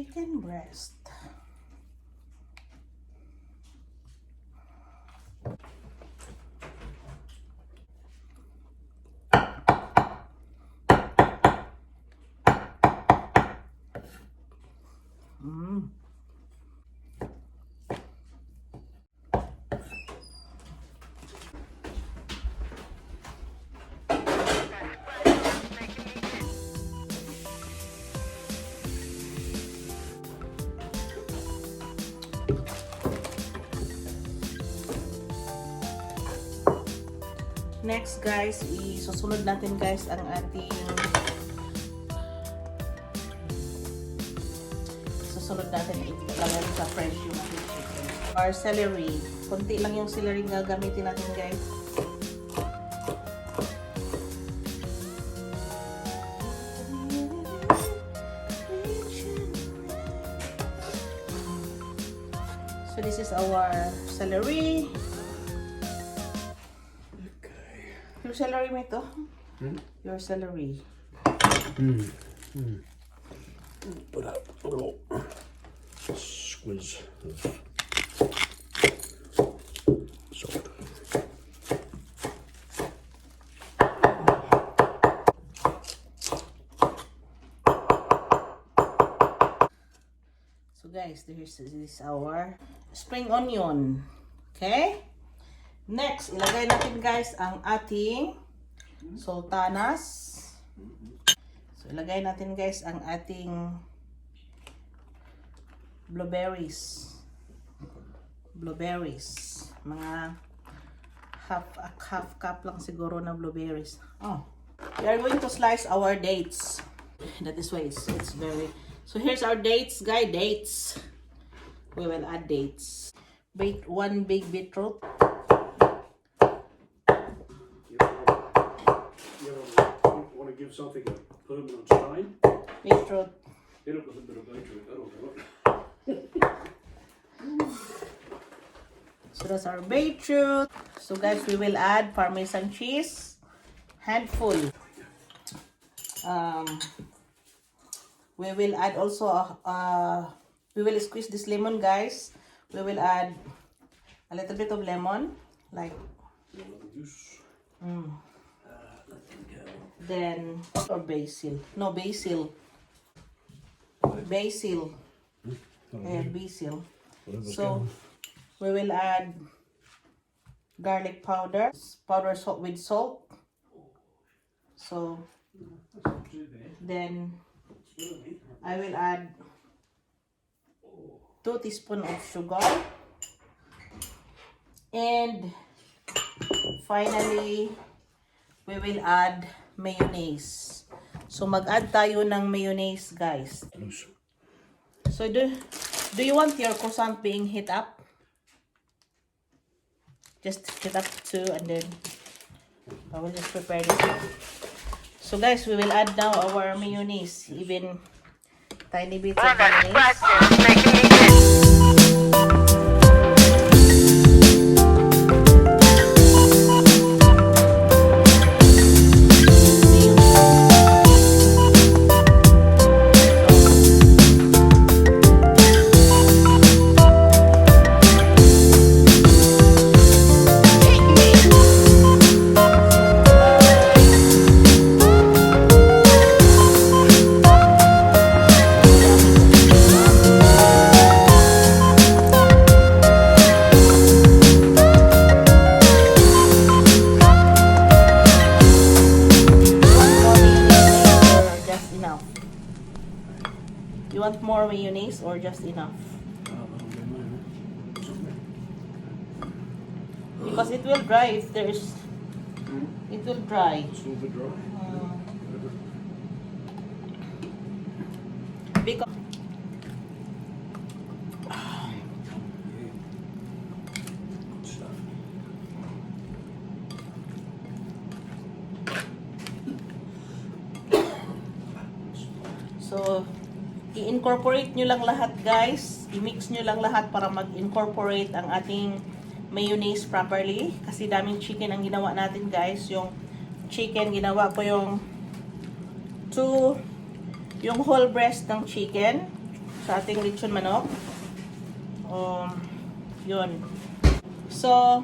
chicken breast. Next guys, isusunod natin guys ang ating ilagay sa fresh yung ating chicken. Our celery. Kunti lang yung celery na gamitin natin guys. So this is our celery. Your celery mo ito? Your celery. Put a little squeeze of salt. So guys, this is our spring onion. Okay? Next, ilagay natin guys ang ating sultanas. So ilagay natin guys ang ating blueberries. Mga half cup lang siguro na blueberries. Oh. We are going to slice our dates. That is why it's very. So here's our dates, guys. Dates. We will add dates. One big beetroot. Give something a permanent stain. Beetroot. Hit it with a bit of beetroot, that'll do it. So that's our beetroot. So guys, we will add Parmesan cheese, handful. We will add also we will squeeze this lemon guys. We will add a little bit of lemon, like then or basil. No, basil. Basil. Basil. So we will add garlic powder, salt with salt. So then I will add 2 teaspoons of sugar, and finally we will add mayonnaise. So mag-add tayo ng mayonnaise guys. So do you want your croissant being heat up? Just heat up too, and then I will just prepare this. So guys, we will add now our mayonnaise, even tiny bits of mayonnaise. You want more mayonnaise or just enough? Because it will dry if there is. It will dry. It's a little bit dry. Because so i-incorporate nyo lang lahat guys. I-mix nyo lang lahat para mag-incorporate ang ating mayonnaise properly. Kasi daming chicken ang ginawa natin guys. Yung chicken, ginawa ko yung whole breast ng chicken. sa ating lechon manok. Yun. So,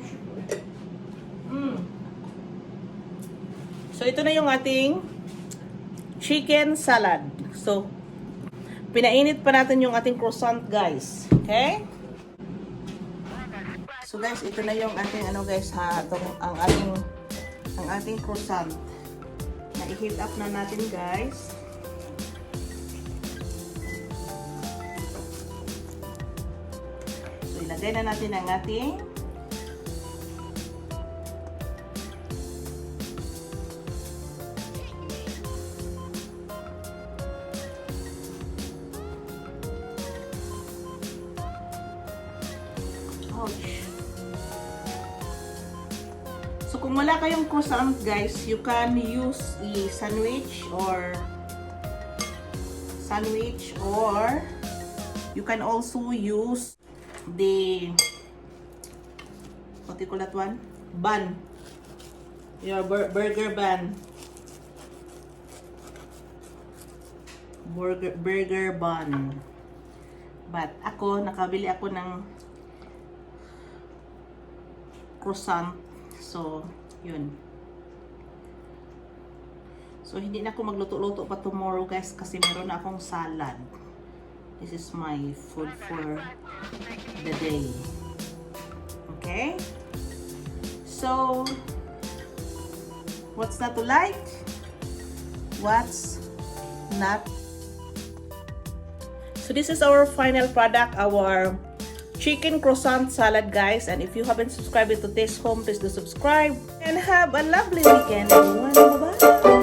ito na yung ating chicken salad. So, pinainit pa natin yung ating croissant, guys. Okay? So, guys, ito na yung ating guys, ha, ang ating croissant. Na-heat up na natin, guys. So, ilagay na natin ang ating So, kung wala kayong croissant, guys, you can use a sandwich or you can also use the, what do you call that one? Bun. Your burger bun. Burger bun. But ako, nakabili ako ng croissant. So, yun. So, hindi na ako magluto-luto pa tomorrow, guys, kasi meron na akong salad. This is my food for the day. Okay? So, what's not to like? What's not? So, this is our final product, our chicken croissant salad, guys. And if you haven't subscribed to Taste Home, please do subscribe. And have a lovely weekend, everyone. Bye-bye.